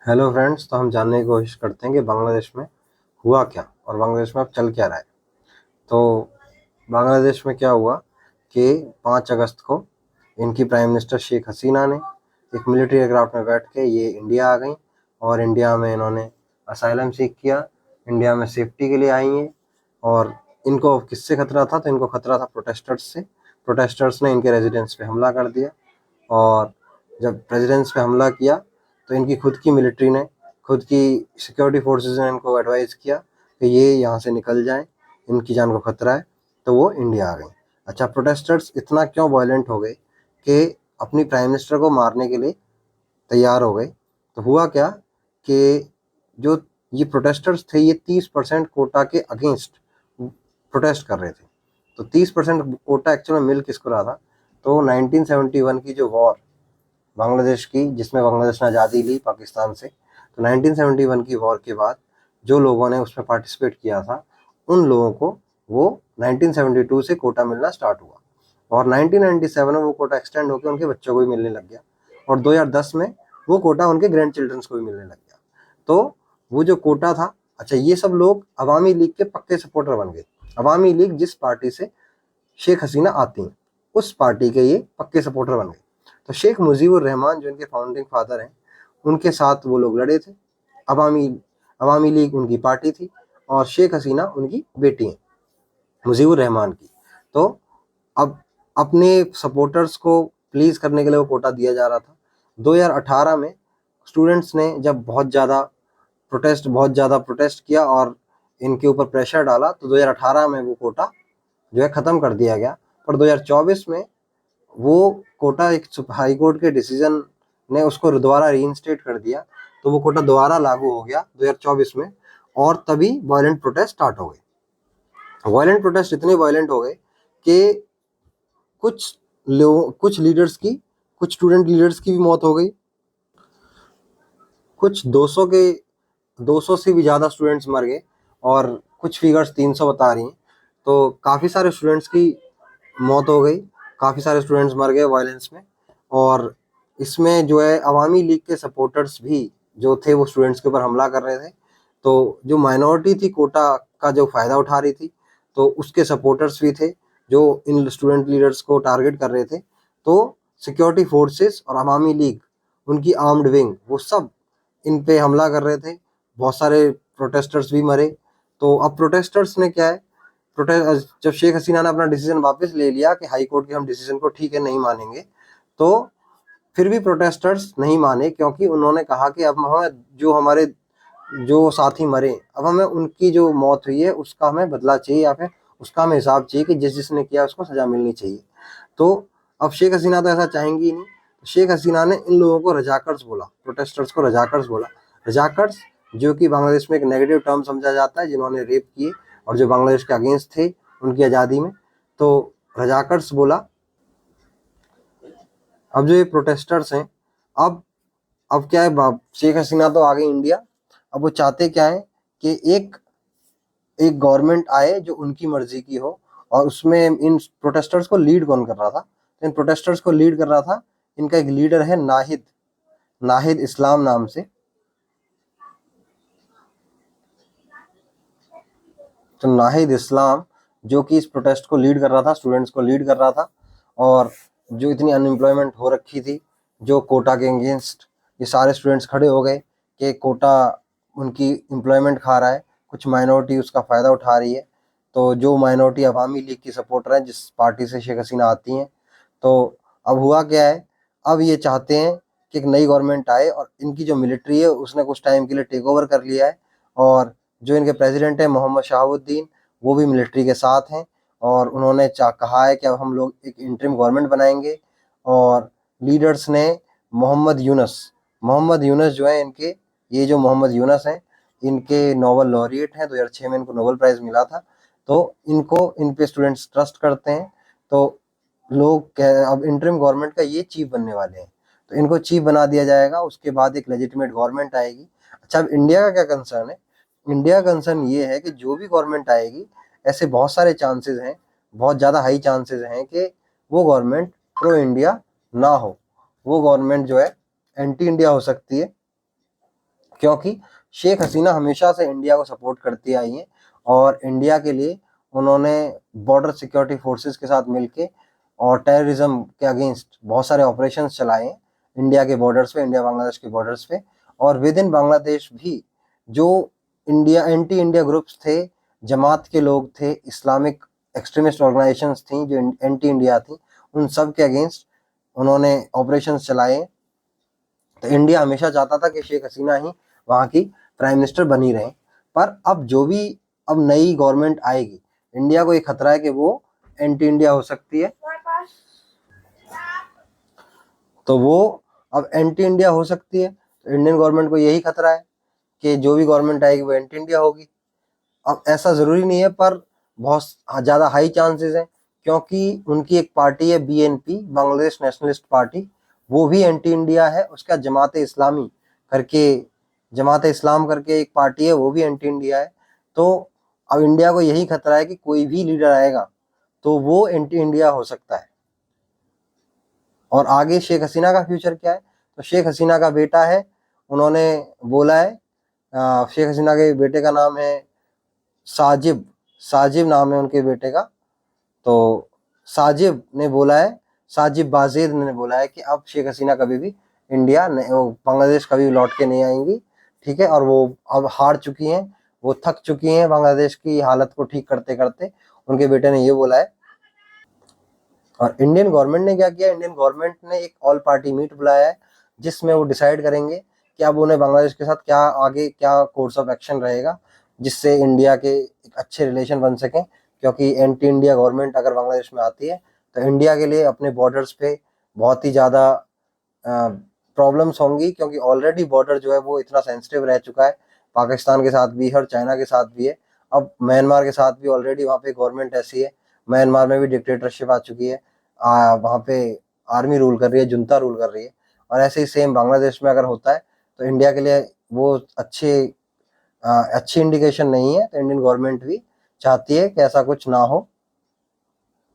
Hello friends. तो हम जानने की कोशिश करते हैं कि बांग्लादेश में हुआ क्या और बांग्लादेश में अब चल क्या रहा है। तो बांग्लादेश में क्या हुआ कि 5 अगस्त को इनकी प्राइम मिनिस्टर शेख हसीना ने एक मिलिट्री एयरक्राफ्ट में बैठ के ये इंडिया आ गई और इंडिया में इन्होंने असाइलम सीख किया। इंडिया में सेफ्टी के लिए आई हैं और इनको किससे खतरा था? तो इनको खतरा था प्रोटेस्टर्स से। प्रोटेस्टर्स ने इनके रेजिडेंस पे हमला कर दिया और जब रेजिडेंस पे हमला किया तो इनकी खुद की मिलिट्री ने, खुद की सिक्योरिटी फोर्सेस ने इनको एडवाइस किया कि ये यहाँ से निकल जाएं, इनकी जान को खतरा है। तो वो इंडिया आ गई। अच्छा, प्रोटेस्टर्स इतना क्यों वायलेंट हो गए कि अपनी प्राइम मिनिस्टर को मारने के लिए तैयार हो गए? तो हुआ क्या कि जो ये प्रोटेस्टर्स थे ये 30% कोटा के अगेंस्ट प्रोटेस्ट कर रहे थे। तो 30% कोटा एक्चुअल में मिल किसको रहा था? तो 1971 की जो वॉर बांग्लादेश की, जिसमें बांग्लादेश ने आज़ादी ली पाकिस्तान से, तो 1971 की वॉर के बाद जो लोगों ने उसमें पार्टिसिपेट किया था उन लोगों को वो 1972 से कोटा मिलना स्टार्ट हुआ और 1997 में वो कोटा एक्सटेंड होकर उनके बच्चों को भी मिलने लग गया और 2010 में वो कोटा उनके ग्रैंड चिल्ड्रंस को भी मिलने लग गया। तो वो जो कोटा था, अच्छा, ये सब लोग अवामी लीग के पक्के सपोर्टर बन गए। अवामी लीग जिस पार्टी से शेख हसीना आती हैं उस पार्टी के ये पक्के सपोर्टर बन गए। तो शेख मुजीबुर रहमान जो इनके फाउंडिंग फादर हैं उनके साथ वो लोग लड़े थे। अवामी अवामी लीग उनकी पार्टी थी और शेख हसीना उनकी बेटी हैं मुजीबुर रहमान की। तो अब अपने सपोर्टर्स को प्लीज करने के लिए वो कोटा दिया जा रहा था। 2018 में स्टूडेंट्स ने जब बहुत ज़्यादा प्रोटेस्ट किया और इनके ऊपर प्रेशर डाला तो 2018 में वो कोटा जो है ख़त्म कर दिया गया। पर 2024 में वो कोटा एक हाई कोर्ट के डिसीजन ने उसको दोबारा रीइंस्टेट कर दिया। तो वो कोटा दोबारा लागू हो गया 2024 में और तभी वायलेंट प्रोटेस्ट स्टार्ट हो गए। वायलेंट प्रोटेस्ट इतने वायलेंट हो गए कि कुछ लीडर्स की, कुछ स्टूडेंट लीडर्स की भी मौत हो गई। कुछ 200 से भी ज़्यादा स्टूडेंट्स मर गए और कुछ फिगर्स 300 बता रही हैं। तो काफ़ी सारे स्टूडेंट्स की मौत हो गई, काफ़ी सारे स्टूडेंट्स मर गए वायलेंस में। और इसमें जो है अवामी लीग के सपोर्टर्स भी जो थे वो स्टूडेंट्स के ऊपर हमला कर रहे थे। तो जो माइनॉरिटी थी कोटा का जो फ़ायदा उठा रही थी तो उसके सपोर्टर्स भी थे जो इन स्टूडेंट लीडर्स को टारगेट कर रहे थे। तो सिक्योरिटी फोर्सेस और अवामी लीग, उनकी आर्म्ड विंग, वो सब इन पे हमला कर रहे थे। बहुत सारे प्रोटेस्टर्स भी मरे। तो अब प्रोटेस्टर्स ने क्या है, प्रोटेस्ट जब शेख हसीना ने अपना डिसीजन वापस ले लिया कि हाई कोर्ट के हम डिसीजन को ठीक है नहीं मानेंगे, तो फिर भी प्रोटेस्टर्स नहीं माने क्योंकि उन्होंने कहा कि अब हमें जो साथी मरे, अब हमें उनकी जो मौत हुई है उसका हमें बदला चाहिए या फिर उसका हमें हिसाब चाहिए कि जिसने किया उसको सजा मिलनी चाहिए। तो अब शेख हसीना तो ऐसा चाहेंगी ही नहीं। शेख हसीना ने इन लोगों को रजाकर्स बोला, प्रोटेस्टर्स को रजाकर्स बोला। रजाकर्स जो कि बांग्लादेश में एक नेगेटिव टर्म समझा जाता है, जिन्होंने रेप किए और जो बांग्लादेश के अगेंस्ट थे उनकी आज़ादी में, तो रजाकर्स बोला। अब जो ये प्रोटेस्टर्स हैं, अब अब क्या है, शेख हसीना तो आ गई इंडिया। अब वो चाहते क्या है कि एक एक गवर्नमेंट आए जो उनकी मर्जी की हो। और उसमें इन प्रोटेस्टर्स को लीड कौन कर रहा था? तो इन प्रोटेस्टर्स को लीड कर रहा था, इनका एक लीडर है नाहिद नाहिद इस्लाम नाम से। तो नाहिद इस्लाम जो कि इस प्रोटेस्ट को लीड कर रहा था, स्टूडेंट्स को लीड कर रहा था। और जो इतनी अनएम्प्लॉयमेंट हो रखी थी, जो कोटा के अगेंस्ट ये सारे स्टूडेंट्स खड़े हो गए कि कोटा उनकी एम्प्लॉयमेंट खा रहा है, कुछ माइनॉरिटी उसका फ़ायदा उठा रही है। तो जो माइनॉरिटी अवामी लीग की सपोर्टर है, जिस पार्टी से शेख हसीना आती हैं, तो अब हुआ क्या है, अब ये चाहते हैं कि एक नई गवर्नमेंट आए और इनकी जो मिलिट्री है उसने कुछ टाइम के लिए टेक ओवर कर लिया है। और जो इनके प्रेसिडेंट हैं मोहम्मद शहाबुद्दीन, वो भी मिलिट्री के साथ हैं और उन्होंने कहा है कि अब हम लोग एक इंटरिम गवर्नमेंट बनाएंगे। और लीडर्स ने मोहम्मद यूनस जो है इनके, ये जो मोहम्मद यूनस हैं, इनके नोबेल लॉरिएट हैं, 2006 में इनको नोबेल प्राइज़ मिला था। तो इन पे स्टूडेंट्स ट्रस्ट करते हैं। तो अब इंटरिम गवर्नमेंट का ये चीफ बनने वाले हैं, तो इनको चीफ बना दिया जाएगा। उसके बाद एक लेजिटिमेट गवर्नमेंट आएगी। अच्छा, अब इंडिया का क्या कंसर्न है? इंडिया का कंसर्न ये है कि जो भी गवर्नमेंट आएगी, ऐसे बहुत सारे चांसेस हैं, बहुत ज़्यादा हाई चांसेस हैं कि वो गवर्नमेंट प्रो इंडिया ना हो। वो गवर्नमेंट जो है एंटी इंडिया हो सकती है। क्योंकि शेख हसीना हमेशा से इंडिया को सपोर्ट करती आई हैं और इंडिया के लिए उन्होंने बॉर्डर सिक्योरिटी फोर्सेस के साथ मिलके और टेररिज्म के अगेंस्ट बहुत सारे ऑपरेशंस चलाए हैं इंडिया के बॉर्डर्स पे, इंडिया बांग्लादेश के बॉर्डर्स पे। और विद इन बांग्लादेश भी जो इंडिया एंटी इंडिया ग्रुप्स थे, जमात के लोग थे, इस्लामिक एक्सट्रीमिस्ट ऑर्गेनाइजेशंस थी जो एंटी इंडिया थी, उन सब के अगेंस्ट उन्होंने ऑपरेशंस चलाए। तो इंडिया हमेशा चाहता था कि शेख हसीना ही वहाँ की प्राइम मिनिस्टर बनी रहे। पर अब जो भी अब नई गवर्नमेंट आएगी, इंडिया को ये खतरा है कि वो एंटी इंडिया हो सकती है। तो वो अब एंटी इंडिया हो सकती है, तो इंडियन गवर्नमेंट को यही खतरा है कि जो भी गवर्नमेंट आएगी वो एंटी इंडिया होगी। अब ऐसा ज़रूरी नहीं है, पर बहुत ज़्यादा हाई चांसेस हैं, क्योंकि उनकी एक पार्टी है बीएनपी, बांग्लादेश नेशनलिस्ट पार्टी, वो भी एंटी इंडिया है। उसका जमात इस्लाम करके एक पार्टी है, वो भी एंटी इंडिया है। तो अब इंडिया को यही खतरा है कि कोई भी लीडर आएगा तो वो एंटी इंडिया हो सकता है। और आगे शेख हसीना का फ्यूचर क्या है? तो शेख हसीना का बेटा है, उन्होंने बोला है, शेख हसीना के बेटे का नाम है साजिब, साजिब नाम है उनके बेटे का। तो साजिब ने बोला है, साजिब बाजेद ने बोला है कि अब शेख हसीना कभी भी बांग्लादेश कभी लौट के नहीं आएंगी, ठीक है। और वो अब हार चुकी हैं, वो थक चुकी हैं बांग्लादेश की हालत को ठीक करते करते, उनके बेटे ने ये बोला है। और इंडियन गवर्नमेंट ने क्या किया? इंडियन गवर्नमेंट ने एक ऑल पार्टी मीट बुलाया है, जिसमें वो डिसाइड करेंगे कि अब उन्हें बांग्लादेश के साथ क्या आगे क्या कोर्स ऑफ एक्शन रहेगा, जिससे इंडिया के एक अच्छे रिलेशन बन सकें। क्योंकि एंटी इंडिया गवर्नमेंट अगर बांग्लादेश में आती है तो इंडिया के लिए अपने बॉर्डर्स पे बहुत ही ज़्यादा प्रॉब्लम्स होंगी, क्योंकि ऑलरेडी बॉर्डर जो है वो इतना सेंसिटिव रह चुका है, पाकिस्तान के साथ भी है और चाइना के साथ भी है। अब म्यांमार के साथ भी ऑलरेडी वहाँ पे गवर्नमेंट ऐसी है, म्यांमार में भी डिक्टेटरशिप आ चुकी है, वहाँ पे आर्मी रूल कर रही है, जुंता रूल कर रही है। और ऐसे ही सेम बांग्लादेश में अगर होता है तो इंडिया के लिए वो अच्छी इंडिकेशन नहीं है। तो इंडियन गवर्नमेंट भी चाहती है कि ऐसा कुछ ना हो।